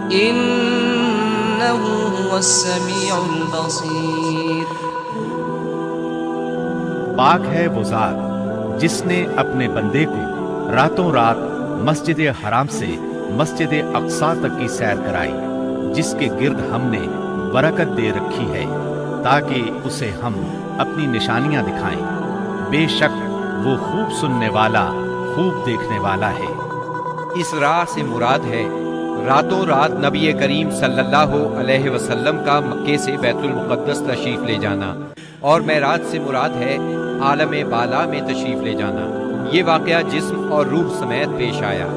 إنه هو السميع البصير۔ پاک ہے وہ ذات جس نے اپنے بندے کو راتوں رات مسجد حرام سے مسجد اقصی تک کی سیر کرائی، جس کے گرد ہم نے برکت دے رکھی ہے تاکہ اسے ہم اپنی نشانیاں دکھائیں۔ بے شک وہ خوب سننے والا، خوب دیکھنے والا ہے۔ اس راہ سے مراد ہے راتوں رات نبی کریم صلی اللہ علیہ وسلم کا مکے سے بیت المقدس تشریف لے جانا، اور معراج سے مراد ہے عالم بالا میں تشریف لے جانا۔ یہ واقعہ جسم اور روح سمیت پیش آیا۔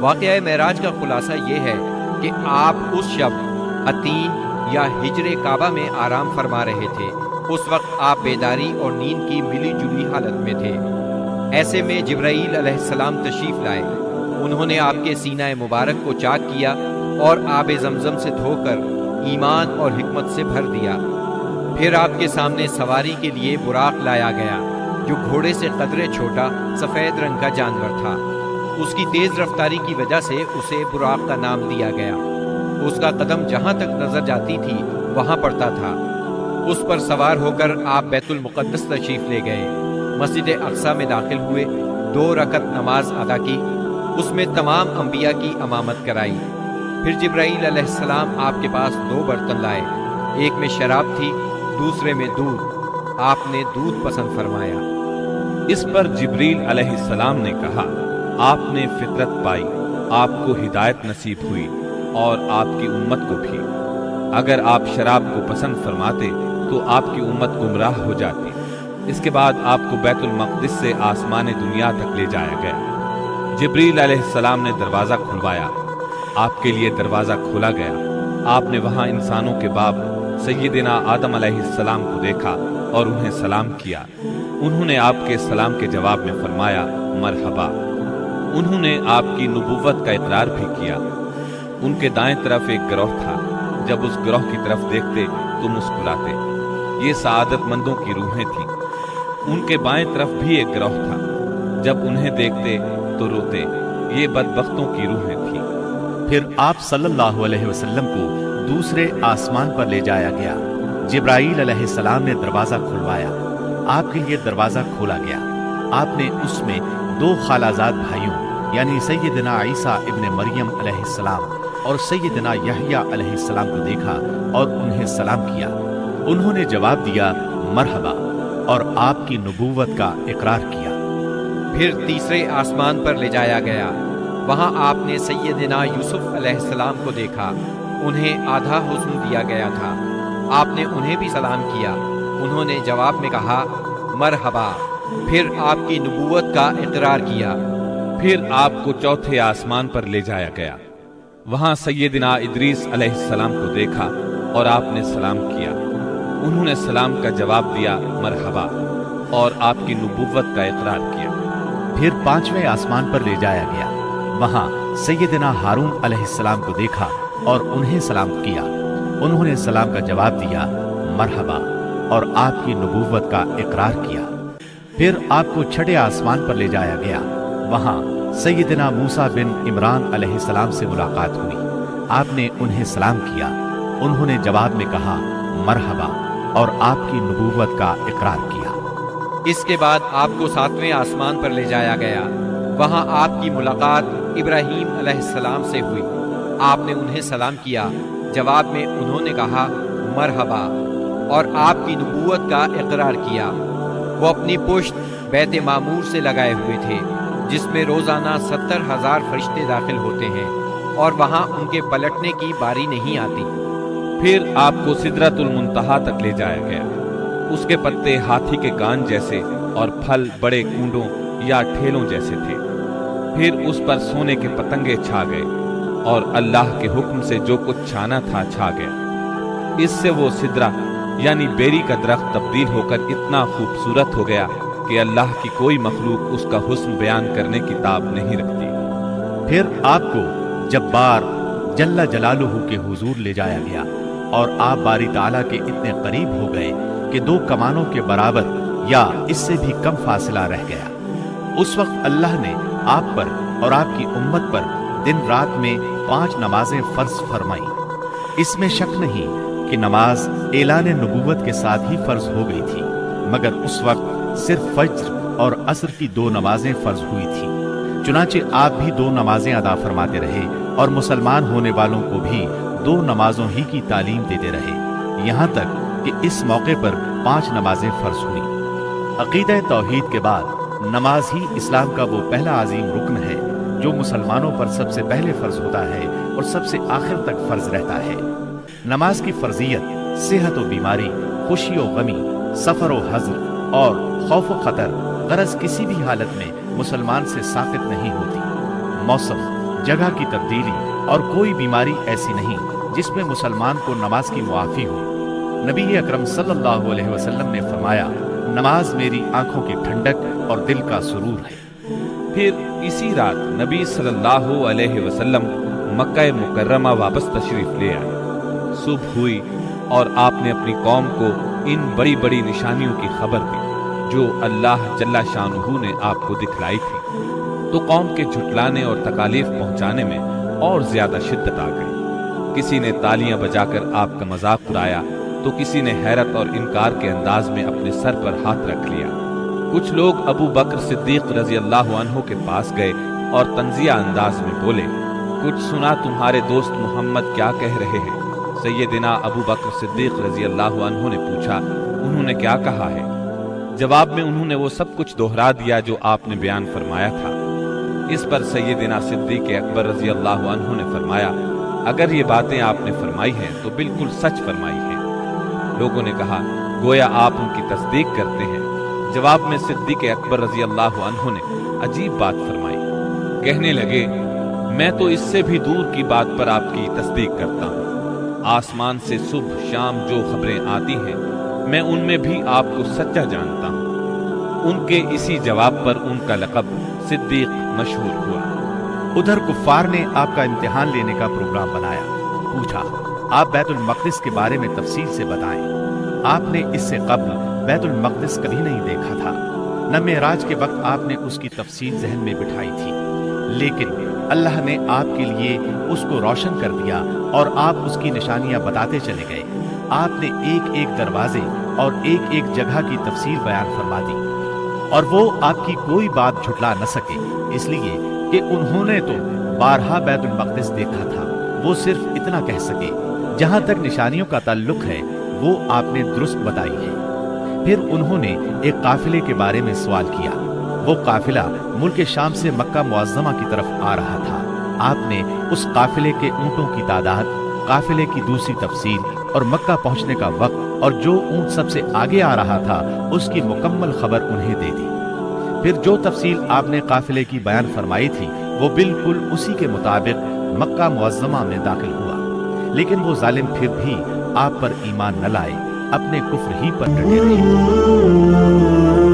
واقعہ معراج کا خلاصہ یہ ہے کہ آپ اس شب عتین یا ہجر کعبہ میں آرام فرما رہے تھے۔ اس وقت آپ بیداری اور نیند کی ملی جلی حالت میں تھے۔ ایسے میں جبرائیل علیہ السلام تشریف لائے۔ انہوں نے آپ کے سینہ مبارک کو چاک کیا اور آب زمزم سے دھو کر ایمان اور حکمت سے بھر دیا۔ پھر آپ کے سامنے سواری کے لیے براق لایا گیا، جو گھوڑے سے قدرے چھوٹا سفید رنگ کا جانور تھا۔ اس کی تیز رفتاری کی وجہ سے اسے براق کا نام دیا گیا۔ اس کا قدم جہاں تک نظر جاتی تھی وہاں پڑتا تھا۔ اس پر سوار ہو کر آپ بیت المقدس تشریف لے گئے، مسجد اقصی میں داخل ہوئے، 2 رکعت نماز ادا کی، اس میں تمام انبیاء کی امامت کرائی۔ پھر جبرائیل علیہ السلام آپ کے پاس 2 برتن لائے، ایک میں شراب تھی، دوسرے میں دودھ۔ آپ نے دودھ پسند فرمایا۔ اس پر جبریل علیہ السلام نے کہا، آپ نے فطرت پائی، آپ کو ہدایت نصیب ہوئی اور آپ کی امت کو بھی۔ اگر آپ شراب کو پسند فرماتے تو آپ کی امت گمراہ ہو جاتی۔ اس کے بعد آپ کو بیت المقدس سے آسمان دنیا تک لے جایا گیا۔ جبریل علیہ السلام نے دروازہ کھلوایا، آپ کے لیے دروازہ کھولا گیا۔ آپ نے وہاں انسانوں کے باپ سیدنا آدم علیہ السلام کو دیکھا اور انہیں سلام کیا۔ انہوں نے آپ کے سلام کے جواب میں فرمایا مرحبا۔ انہوں نے آپ کی نبوت کا اقرار بھی کیا۔ ان کے دائیں طرف ایک گروہ تھا، جب اس گروہ کی طرف دیکھتے تو مسکراتے۔ یہ سعادت مندوں کی روحیں تھیں۔ ان کے بائیں طرف بھی ایک گروہ تھا، جب انہیں دیکھتے تو روتے۔ یہ بدبختوں کی روحیں تھیں۔ پھر آپ صلی اللہ علیہ وسلم کو دوسرے آسمان پر لے جایا گیا۔ جبرائیل علیہ السلام نے دروازہ کھلوایا، آپ کے لیے دروازہ کھولا گیا۔ آپ نے اس میں 2 خالازاد بھائیوں یعنی سیدنا عیسیٰ ابن مریم علیہ السلام اور سیدنا یحییٰ علیہ السلام کو دیکھا اور انہیں سلام کیا۔ انہوں نے جواب دیا مرحبا اور آپ کی نبوت کا اقرار کیا۔ پھر تیسرے آسمان پر لے جایا گیا۔ وہاں آپ نے سیدنا یوسف علیہ السلام کو دیکھا۔ انہیں آدھا حسن دیا گیا تھا۔ آپ نے انہیں بھی سلام کیا۔ انہوں نے جواب میں کہا مرحبا۔ پھر آپ کی نبوت کا اقرار کیا۔ پھر آپ کو چوتھے آسمان پر لے جایا گیا۔ وہاں سیدنا ادریس علیہ السلام کو دیکھا اور آپ نے سلام کیا۔ انہوں نے سلام کا جواب دیا مرحبا اور آپ کی نبوت کا اقرار کیا۔ پھر 5ویں آسمان پر لے جایا گیا۔ وہاں سیدنا ہارون علیہ السلام کو دیکھا اور انہیں سلام کیا۔ انہوں نے سلام کا جواب دیا مرحبا اور آپ کی نبوت کا اقرار کیا۔ پھر آپ کو 6 آسمان پر لے جایا گیا۔ وہاں سیدنا موسیٰ بن عمران علیہ السلام سے ملاقات ہوئی۔ آپ نے انہیں سلام کیا۔ انہوں نے جواب میں کہا مرحبا اور آپ کی نبوت کا اقرار کیا۔ اس کے بعد آپ کو 7ویں آسمان پر لے جایا گیا۔ وہاں آپ کی ملاقات ابراہیم علیہ السلام سے ہوئی۔ آپ نے انہیں سلام کیا۔ جواب میں انہوں نے کہا مرحبا اور آپ کی نبوت کا اقرار کیا۔ وہ اپنی پشت بیت معمور سے لگائے ہوئے تھے، جس میں روزانہ 70,000 فرشتے داخل ہوتے ہیں، اور وہاں ان کے پلٹنے کی باری نہیں آتی۔ پھر آپ کو سدرۃ المنتہا تک لے جایا گیا۔ اس کے پتے ہاتھی کے کان جیسے اور پھل بڑے کونڈوں یا ٹھیلوں جیسے تھے۔ پھر اس پر سونے کے پتنگے چھا گئے، اور اللہ کے حکم سے جو کچھ چھانا تھا چھا گیا۔ اس سے وہ سدرہ یعنی بیری کا درخت تبدیل ہو کر اتنا خوبصورت ہو گیا کہ اللہ کی کوئی مخلوق اس کا حسن بیان کرنے کی تاب نہیں رکھتی۔ پھر آپ کو جبار جل جلالہ کے حضور لے جایا گیا، اور آپ باری تعالیٰ کے اتنے قریب ہو گئے کہ 2 کمانوں کے برابر یا اس سے بھی کم فاصلہ رہ گیا۔ اس وقت اللہ نے آپ پر اور آپ کی امت پر دن رات میں 5 نمازیں فرض فرمائیں۔ اس میں شک نہیں کہ نماز اعلان نبوت کے ساتھ ہی فرض ہو گئی تھی، مگر اس وقت صرف فجر اور عصر کی 2 نمازیں فرض ہوئی تھی۔ چنانچہ آپ بھی 2 نمازیں ادا فرماتے رہے اور مسلمان ہونے والوں کو بھی 2 نمازوں ہی کی تعلیم دیتے رہے، یہاں تک کہ اس موقع پر 5 نمازیں فرض ہوئیں۔ عقیدہ توحید کے بعد نماز ہی اسلام کا وہ پہلا عظیم رکن ہے جو مسلمانوں پر سب سے پہلے فرض ہوتا ہے اور سب سے آخر تک فرض رہتا ہے۔ نماز کی فرضیت صحت و بیماری، خوشی و غمی، سفر و حضر اور خوف و خطر غرض کسی بھی حالت میں مسلمان سے ساقط نہیں ہوتی۔ موسم، جگہ کی تبدیلی اور کوئی بیماری ایسی نہیں جس میں مسلمان کو نماز کی معافی ہو۔ نبی اکرم صلی اللہ علیہ وسلم نے فرمایا، نماز میری آنکھوں کی ٹھنڈک اور دل کا سرور ہے۔ پھر اسی رات نبی صلی اللہ علیہ وسلم مکہ مکرمہ واپس تشریف لے آئے۔ صبح ہوئی اور آپ نے اپنی قوم کو ان بڑی بڑی نشانیوں کی خبر دی جو اللہ جل شانہ نے آپ کو دکھلائی تھی، تو قوم کے جھٹلانے اور تکالیف پہنچانے میں اور زیادہ شدت آ گئی۔ کسی نے تالیاں بجا کر آپ کا مذاق اڑایا تو کسی نے حیرت اور انکار کے انداز میں اپنے سر پر ہاتھ رکھ لیا۔ کچھ لوگ ابو بکر صدیق رضی اللہ عنہ کے پاس گئے اور تنزیہ انداز میں بولے، کچھ سنا تمہارے دوست محمد کیا کہہ رہے ہیں؟ سیدنا ابو بکر صدیق رضی اللہ عنہ نے پوچھا، انہوں نے کیا کہا ہے؟ جواب میں انہوں نے وہ سب کچھ دہرا دیا جو آپ نے بیان فرمایا تھا۔ اس پر سیدنا صدیق اکبر رضی اللہ عنہ نے فرمایا، اگر یہ باتیں آپ نے فرمائی ہیں تو بالکل سچ فرمائی ہیں۔ لوگوں نے کہا، گویا آپ ان کی تصدیق کرتے ہیں۔ جواب میں صدیق اکبر رضی اللہ عنہ نے عجیب بات فرمائی، کہنے لگے، میں تو اس سے بھی دور کی بات پر آپ کی تصدیق کرتا ہوں۔ آسمان سے صبح شام جو خبریں آتی ہیں میں ان میں بھی آپ کو سچا جانتا ہوں۔ ان کے اسی جواب پر ان کا لقب صدیق مشہور ہوا۔ ادھر کفار نے آپ کا امتحان لینے کا پروگرام بنایا۔ پوچھا، آپ بیت المقدس کے بارے میں تفصیل سے بتائیں۔ آپ نے اس سے قبل بیت المقدس کبھی نہیں دیکھا تھا، نہ معراج کے وقت آپ نے اس کی تفصیل ذہن میں بٹھائی تھی، لیکن اللہ نے آپ کے لیے اس کو روشن کر دیا اور آپ اس کی نشانیاں بتاتے چلے گئے۔ آپ نے ایک ایک دروازے اور ایک ایک جگہ کی تفصیل بیان فرما دی، اور وہ آپ کی کوئی بات جھٹلا نہ سکے، اس لیے کہ انہوں نے تو بارہا بیت المقدس دیکھا تھا۔ وہ صرف اتنا کہہ سکے، جہاں تک نشانیوں کا تعلق ہے وہ آپ نے درست بتائی ہے۔ پھر انہوں نے ایک قافلے کے بارے میں سوال کیا۔ وہ قافلہ ملک شام سے مکہ معظمہ کی طرف آ رہا تھا۔ آپ نے اس قافلے کے اونٹوں کی تعداد، قافلے کی دوسری تفصیل اور مکہ پہنچنے کا وقت اور جو اونٹ سب سے آگے آ رہا تھا اس کی مکمل خبر انہیں دے دی۔ پھر جو تفصیل آپ نے قافلے کی بیان فرمائی تھی وہ بالکل اسی کے مطابق مکہ معظمہ میں داخل ہوا، لیکن وہ ظالم پھر بھی آپ پر ایمان نہ لائے، اپنے کفر ہی پر ڈٹے رہے۔